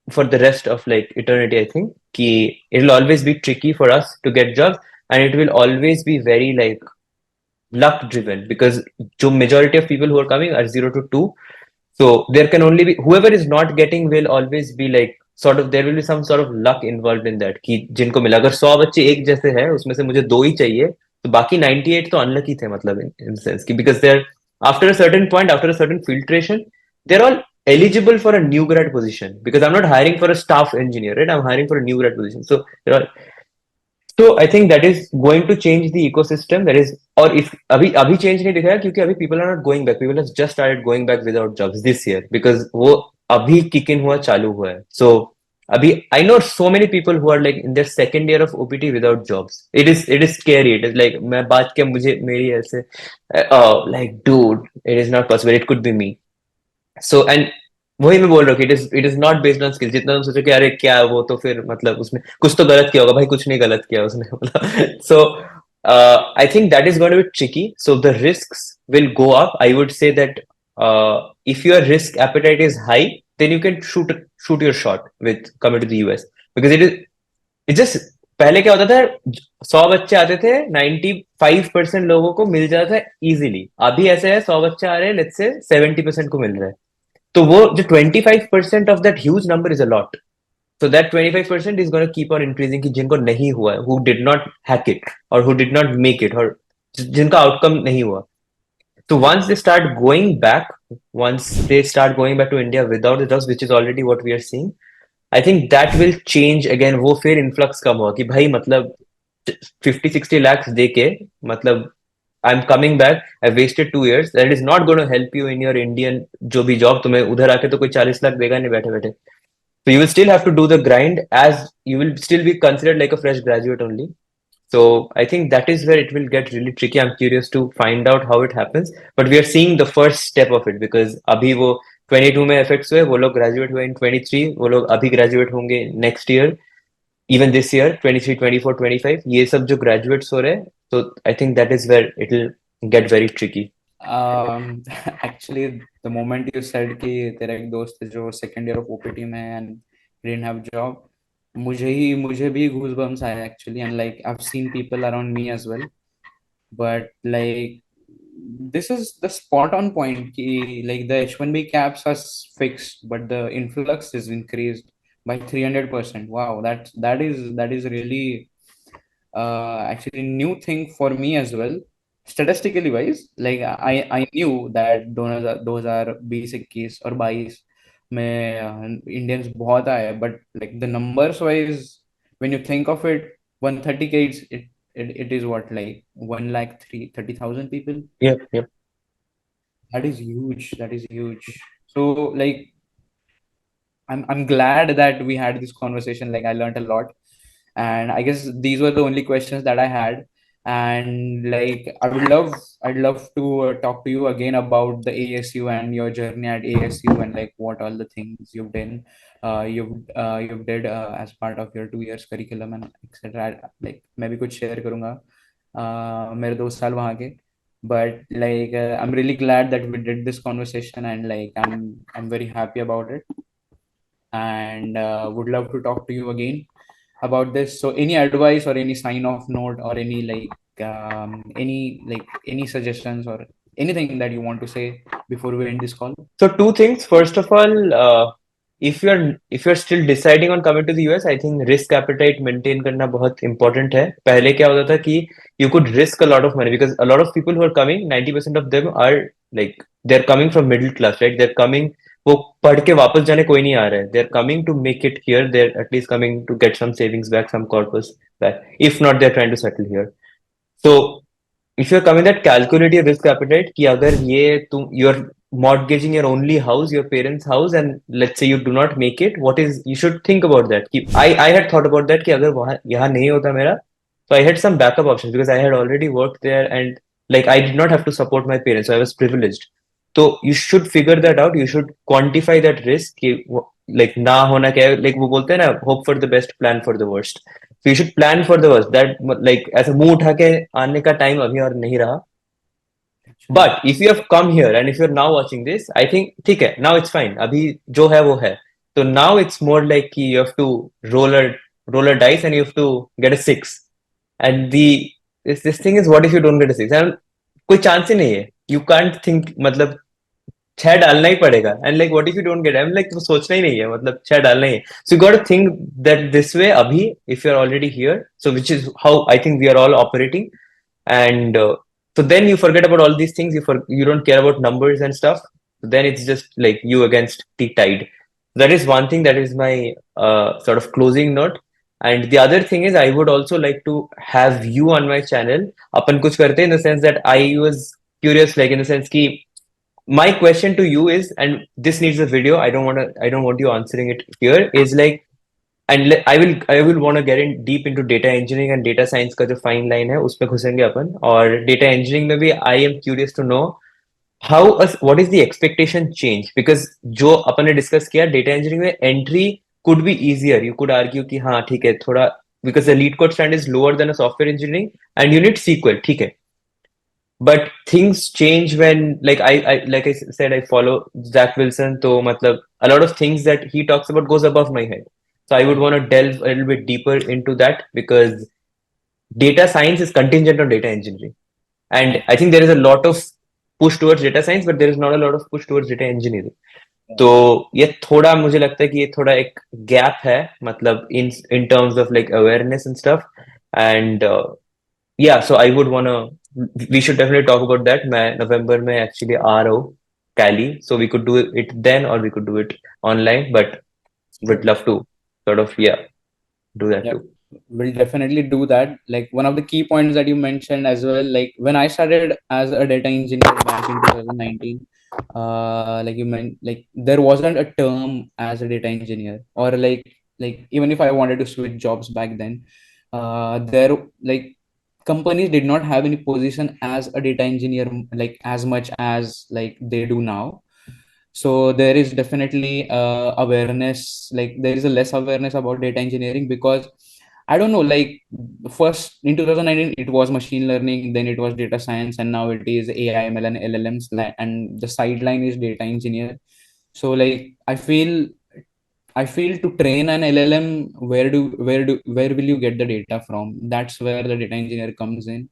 for the rest of like eternity. I think कि it will always be tricky for us to get jobs, and it will always be very like luck driven because the majority of people who are coming are 0 to 2. So there can only be whoever is not getting will always be like sort of there will be some sort of luck involved in that कि जिनको मिला अगर 100 बच्चे एक जैसे हैं उसमें से मुझे दो ही चाहिए तो बाकी 98 तो अनलकी थे मतलब in sense कि because they're after a certain point after a certain filtration they're all eligible for a new grad position because I'm not hiring for a staff engineer, right? I'm hiring for a new grad position. So they're all so I think that is going to change the ecosystem. That is, or if अभी change नहीं दिखाया क्योंकि अभी people are not going back. People have just started going back without jobs this year because वो अभी kick in हुआ चालू हुआ है. So अभी I know so many people who are like in their second year of OPT without jobs. It is scary. It is like मैं बात क्या मुझे मेरी ऐसे oh like dude it is not possible. It could be me. So and वही मैं बोल रहा हूँ कि it is not based on skill. जितना तुम सोचो कि अरे क्या वो तो फिर मतलब उसने कुछ तो गलत किया होगा, भाई कुछ नहीं गलत किया उसने मतलब so I think that is going to be tricky. So the risks will go up. I would say that if your risk appetite is high then you can shoot your shot with coming to the US because it just पहले क्या होता था 100 बच्चे आते थे 95% लोगों को मिल जाता था इजीली. अभी ऐसे है 100 बच्चे आ रहे हैं लेट्स से 70% को मिल रहा है. तो वो जो 25% of that huge number is a lot. So that 25% is going to keep on increasing कि जिनको नहीं हुआ है, who did not hack it or who did not make it or जिनका outcome नहीं हुआ. So once they start going back, once they start going back to India without the jobs, which is already what we are seeing, I think that will change again. वो फिर influx कम होगा कि भाई मतलब 50-60 lakhs दे के मतलब I'm coming back. I've wasted 2 years. That is not going to help you in your Indian जो भी job. तुम्हें उधर आके तो कोई 40 लाख देगा नहीं बैठे बैठे. So you will still have to do the grind as you will still be considered like a fresh graduate only. So I think that is where it will get really tricky. I'm curious to find out how it happens. But we are seeing the first step of it because अभी वो 22 में effects हुए, वो लोग graduate हुए in 23, वो लोग अभी graduate होंगे next year. even this year 23, 24, 25, ये सब जो graduates हो रहे हैं, so I think that is where it'll get very tricky. um, actually the moment you said कि तेरा एक दोस्त है जो सेकंड ईयर ऑफ ओपीटी में एंड didn't have job, मुझे भी goosebumps आया actually, and like I've seen people around me as well, but like this is the spot on point कि like the H1B caps are fixed but the influx is increased by 300%. Wow, that is really actually new thing for me as well. Statistically wise, like I knew that those are 20 21 और 22 में Indians बहुत आए, but like the numbers wise, when you think of it, 130K, it is what, like 1,30,000 people. Yep, yep. That is huge. That is huge. So like I'm glad that we had this conversation. Like I learned a lot, and I guess these were the only questions that I had. And like I'd love to talk to you again about the ASU and your journey at ASU, and like what all the things you've done, you've did as part of your 2 years curriculum and etc. Like मैं भी कुछ share करूँगा मेरे 2 साल वहाँ के. But like I'm really glad that we did this conversation, and like I'm very happy about it, and would love to talk to you again about this. So any advice or any sign off note or any any suggestions or anything that you want to say before we end this call? So two things. First of all, if you're still deciding on coming to the US, I think risk appetite maintain करना बहुत important है. पहले क्या होता था कि you could risk a lot of money because a lot of people who are coming, 90% of them are like they're coming from middle class, right? They're coming, वो पढ़ के वापस जाने कोई नहीं आ रहा है. They're coming to make it here. They're at least coming to get some savings back, some corpus back. If not, they're trying to settle here. So if you're coming that calculate your risk appetite कि अगर ये तुम you're mortgaging your only house, your parents' house, and let's say you do not make it, what is you should think about that. कि I had thought about that कि अगर वहाँ यहाँ नहीं होता मेरा, so I had some backup options because I had already worked there and like I did not have to support my parents, so I was privileged. So you should figure that out. You should quantify that risk कि like ना होना क्या है, like वो बोलते हैं ना hope for the best, plan for the worst. So you should plan for the worst. That like ऐसा मुंह उठा के आने का टाइम अभी और नहीं रहा. Actually, But if you have come here and if you're now watching this, I think ठीक है, now it's fine. अभी जो है वो है. So now it's more like कि you have to roll a dice and you have to get a six. And this thing is what if you don't get a six? And कोई chance ही नहीं है. You can't think मतलब छह डालना ही पड़ेगा. And like what if you don't get it? I'm like वो सोचना ही नहीं है, मतलब छह डालना ही है. So you got to think that this way अभी if you're already here. So which is how I think we are all operating. And so then you forget about all these things. You don't care about numbers and stuff. So then it's just like you against the tide. That is one thing. That is my sort of closing note. And the other thing is, I would also like to have you on my channel. Apan kuch karte in the sense that I was curious, like in the sense ki my question to you is, and this needs a video. I don't want you answering it here. Is like and I will want to get in deep into data engineering and data science का जो fine line है उसमें घुसेंगे अपन और data engineering में भी I am curious to know what is the expectation change because जो अपन ने discuss किया data engineering में entry could be easier. You could argue कि हाँ ठीक है थोड़ा because the lead code stand is lower than a software engineering and you need SQL ठीक है. But things change when like I said I follow Zach Wilson so matlab a lot of things that he talks about goes above my head. So I would want to delve a little bit deeper into that because data science is contingent on data engineering. And I think there is a lot of push towards data science, but there is not a lot of push towards data engineering. तो ये थोड़ा मुझे लगता है कि ये थोड़ा एक गैप है मतलब in terms of like awareness and stuff. And yeah, so I would wanna we should definitely talk about that. मैं नवंबर में actually आ रहा हूँ Cali, so we could do it then or we could do it online, but sure. would love to sort of yeah do that Yeah, too. we'll definitely do that. Like one of the key points that you mentioned as well, like when I started as a data engineer back in 2019, like you meant like there wasn't a term as a data engineer, or like even if I wanted to switch jobs back then, there like companies did not have any position as a data engineer like as much as like they do now. So there is definitely awareness, like there is a less awareness about data engineering because I don't know, like first in 2019 it was machine learning, then it was data science, and now it is AI, ML, and LLMs, and the sideline is data engineer. So like I feel to train an LLM, where will you get the data from? That's where the data engineer comes in.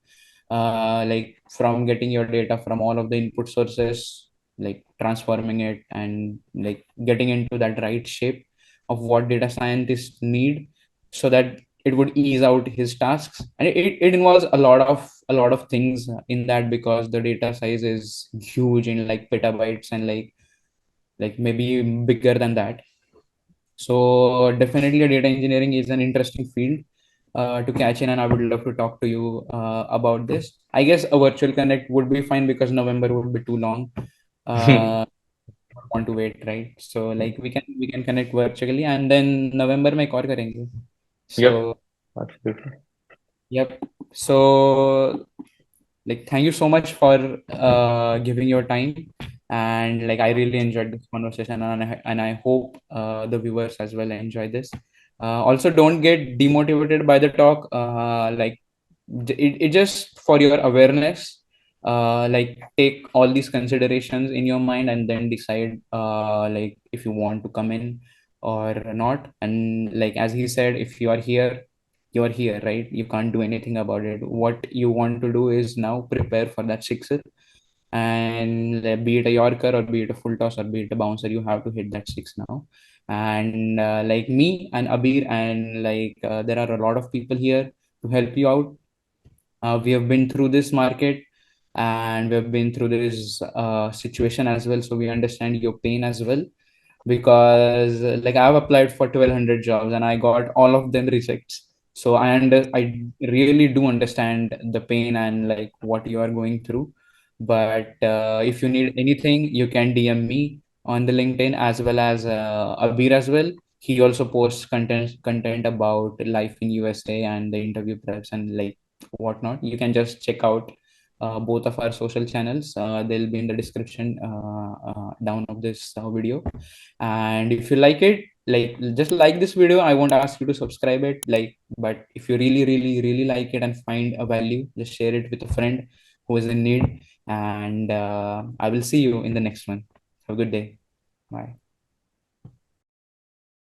Like from getting your data from all of the input sources, like transforming it and like getting into that right shape of what data scientists need, so that it would ease out his tasks. And it involves a lot of things in that, because the data size is huge in like petabytes, and like maybe bigger than that. So definitely, data engineering is an interesting field to catch in, and I would love to talk to you about this. I guess a virtual connect would be fine because November would be too long. Don't want to wait, right? So like we can connect virtually, and then November में एक और करेंगे. Yep, So absolutely. yep. So like thank you so much for giving your time, and like I really enjoyed this conversation, and I hope the viewers as well enjoy this. Also, don't get demotivated by the talk. Like it just for your awareness. Like take all these considerations in your mind, and then decide like if you want to come in or not. And like as he said, if you are here, you're here, right? You can't do anything about it. What you want to do is now prepare for that sixer, and be it a yorker or be it a full toss or be it a bouncer, you have to hit that six now. And like me and Abir, and like there are a lot of people here to help you out. We have been through this market, and we have been through this situation as well, so we understand your pain as well. Because like I've applied for 1200 jobs and I got all of them rejects. So I really do understand the pain and like what you are going through. But if you need anything, you can DM me on the LinkedIn, as well as Abir as well. He also posts content about life in USA and the interview preps and like whatnot. You can just check out both of our social channels. They'll be in the description down of this video. And if you like it, like just like this video, I won't ask you to subscribe it, like, but if you really really really like it and find a value, just share it with a friend who is in need. And I will see you in the next one. Have a good day. Bye.